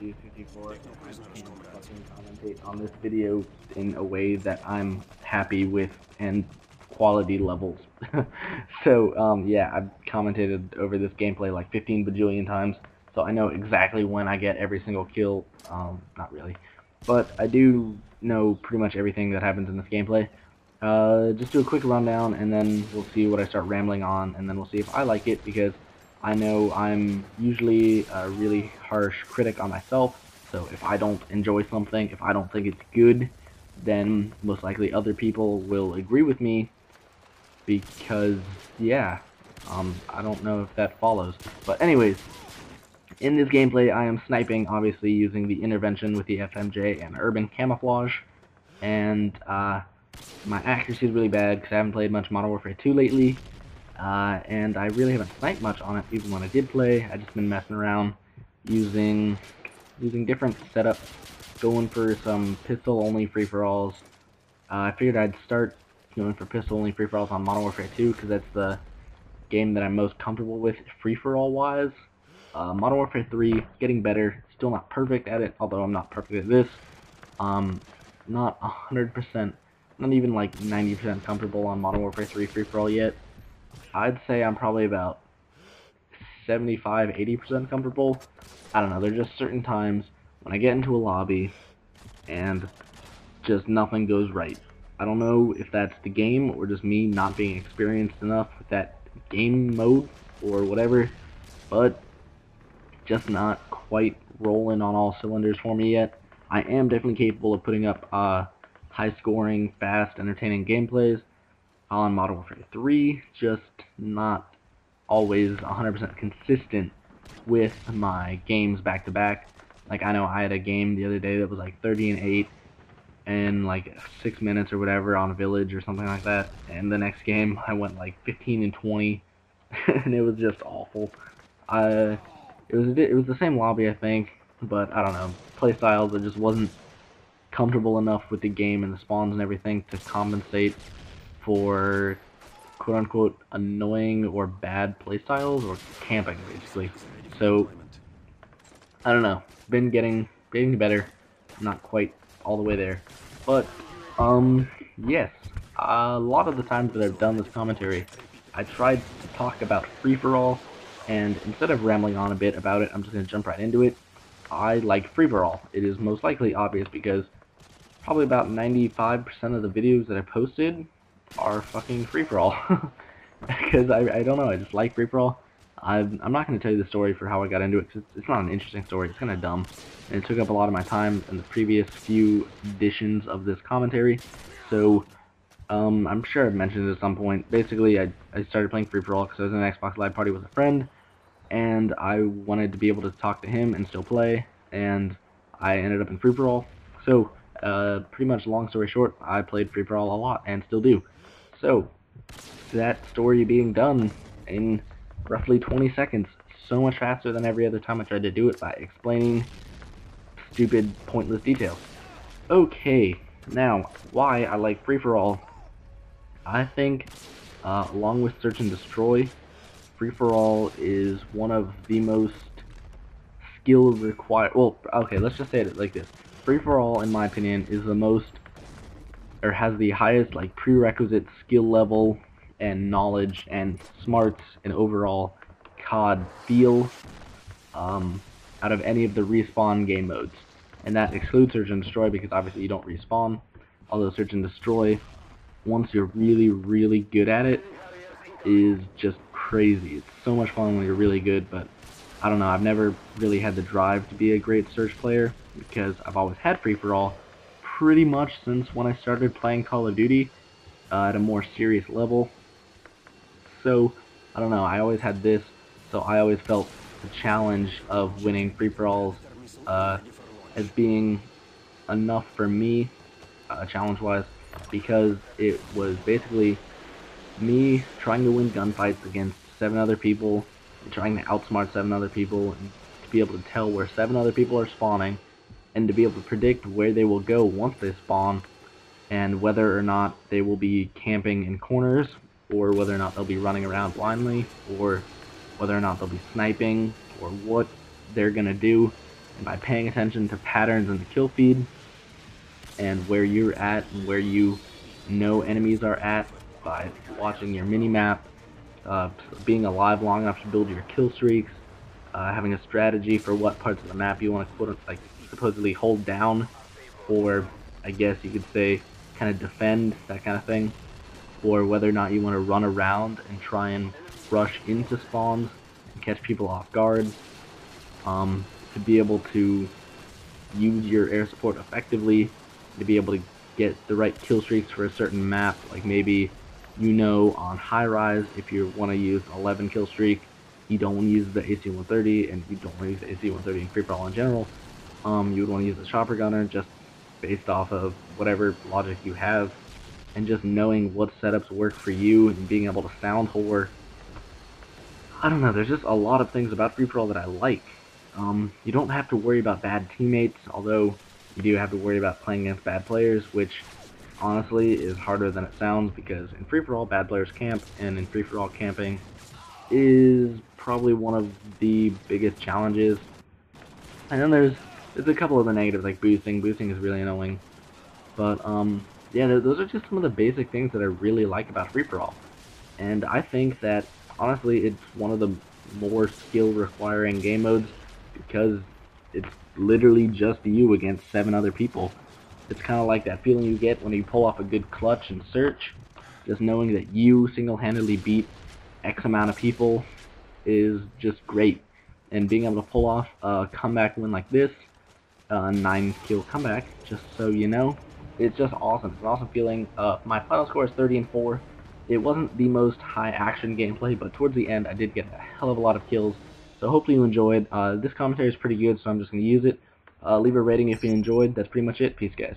54, so I can fucking commentate on this video in a way that I'm happy with and quality levels. So, yeah, I've commentated over this gameplay like 15 bajillion times, so I know exactly when I get every single kill. Not really, but I do know pretty much everything that happens in this gameplay. Just do a quick rundown, and then we'll see what I start rambling on, and then we'll see if I like it, because I know I'm usually a really harsh critic on myself, so if I don't enjoy something, if I don't think it's good, then most likely other people will agree with me, because, yeah, I don't know if that follows. But anyways, in this gameplay, I am sniping, obviously using the intervention with the FMJ and urban camouflage, and, my accuracy is really bad because I haven't played much Modern Warfare 2 lately, and I really haven't sniped much on it. Even when I did play, I've just been messing around using different setups, going for some pistol-only free-for-alls. I figured I'd start going for pistol-only free-for-alls on Modern Warfare 2 because that's the game that I'm most comfortable with free-for-all wise. Modern Warfare 3, getting better, still not perfect at it, although I'm not perfect at this. Not 100%, not even like 90% comfortable on Modern Warfare 3 free-for-all yet. I'd say I'm probably about 75–80% comfortable. I don't know, there's just certain times when I get into a lobby and just nothing goes right. I don't know if that's the game or just me not being experienced enough with that game mode or whatever, but just not quite rolling on all cylinders for me yet. I am definitely capable of putting up high-scoring, fast, entertaining gameplays on Modern Warfare 3, just not always 100% consistent with my games back-to-back. Like, I know I had a game the other day that was like 30-8 in like 6 minutes or whatever on Village or something like that, and the next game I went like 15-20, and it was just awful. It was the same lobby, I think, but I don't know, playstyles, I just wasn't comfortable enough with the game and the spawns and everything to compensate for quote-unquote annoying or bad playstyles or camping, basically. So, I don't know, been getting better, not quite all the way there, but, yes, a lot of the times that I've done this commentary, I tried to talk about free-for-all, and instead of rambling on a bit about it, I'm just going to jump right into it. I like free-for-all. It is most likely obvious because probably about 95% of the videos that I posted are fucking free-for-all. Because I don't know, I just like free-for-all. I'm not going to tell you the story for how I got into it, because it's not an interesting story, it's kind of dumb. And it took up a lot of my time in the previous few editions of this commentary. So, I'm sure I've mentioned it at some point. Basically, I started playing free-for-all because I was in an Xbox Live party with a friend, and I wanted to be able to talk to him and still play, and I ended up in free-for-all. So, pretty much long story short, I played free-for-all a lot, and still do. So, that story being done in roughly 20 seconds, so much faster than every other time I tried to do it by explaining stupid, pointless details. Okay, now, why I like free-for-all. I think, along with Search and Destroy, free-for-all is one of the most skill required. Well, okay, let's just say it like this. Free-for-all, in my opinion, is the most, or has the highest like prerequisite skill level and knowledge and smarts and overall COD feel out of any of the respawn game modes. And that excludes Search and Destroy because obviously you don't respawn. Although Search and Destroy, once you're really, really good at it, is just crazy. It's so much fun when you're really good, but I don't know, I've never really had the drive to be a great Search player because I've always had free-for-all pretty much since when I started playing Call of Duty at a more serious level. So, I don't know, I always had this, so I always felt the challenge of winning free-for-alls as being enough for me, challenge-wise, because it was basically me trying to win gunfights against 7 other people, and trying to outsmart 7 other people, and to be able to tell where 7 other people are spawning, and to be able to predict where they will go once they spawn, and whether or not they will be camping in corners, or whether or not they'll be running around blindly, or whether or not they'll be sniping, or what they're gonna do. and by paying attention to patterns in the kill feed and where you're at and where you know enemies are at, by watching your mini-map, being alive long enough to build your kill streaks, having a strategy for what parts of the map you want to supposedly hold down, or I guess you could say kind of defend, that kind of thing, or whether or not you want to run around and try and rush into spawns and catch people off guard, to be able to use your air support effectively, to be able to get the right kill streaks for a certain map. Like maybe on high rise, if you want to use 11 kill streak, you don't want to use the AC-130, and you don't want to use the AC-130 in free-for-all in general. You would want to use the chopper gunner just based off of whatever logic you have, and just knowing what setups work for you and being able to sound whore. I don't know, there's just a lot of things about free-for-all that I like. You don't have to worry about bad teammates, although you do have to worry about playing against bad players, which honestly is harder than it sounds, because in free-for-all, bad players camp, and in free-for-all, camping is probably one of the biggest challenges. And then there's a couple of the negatives, like boosting. Boosting is really annoying. But, yeah, those are just some of the basic things that I really like about free-for-all. And I think that, honestly, it's one of the more skill-requiring game modes, because it's literally just you against 7 other people. It's kind of like that feeling you get when you pull off a good clutch in search. Just knowing that you single-handedly beat X amount of people is just great. And being able to pull off a comeback win like this, a 9-kill comeback, just so you know, it's just awesome. It's an awesome feeling. My final score is 30-4. It wasn't the most high-action gameplay, but towards the end I did get a hell of a lot of kills. So hopefully you enjoyed. This commentary is pretty good, so I'm just going to use it. Leave a rating if you enjoyed. That's pretty much it. Peace, guys.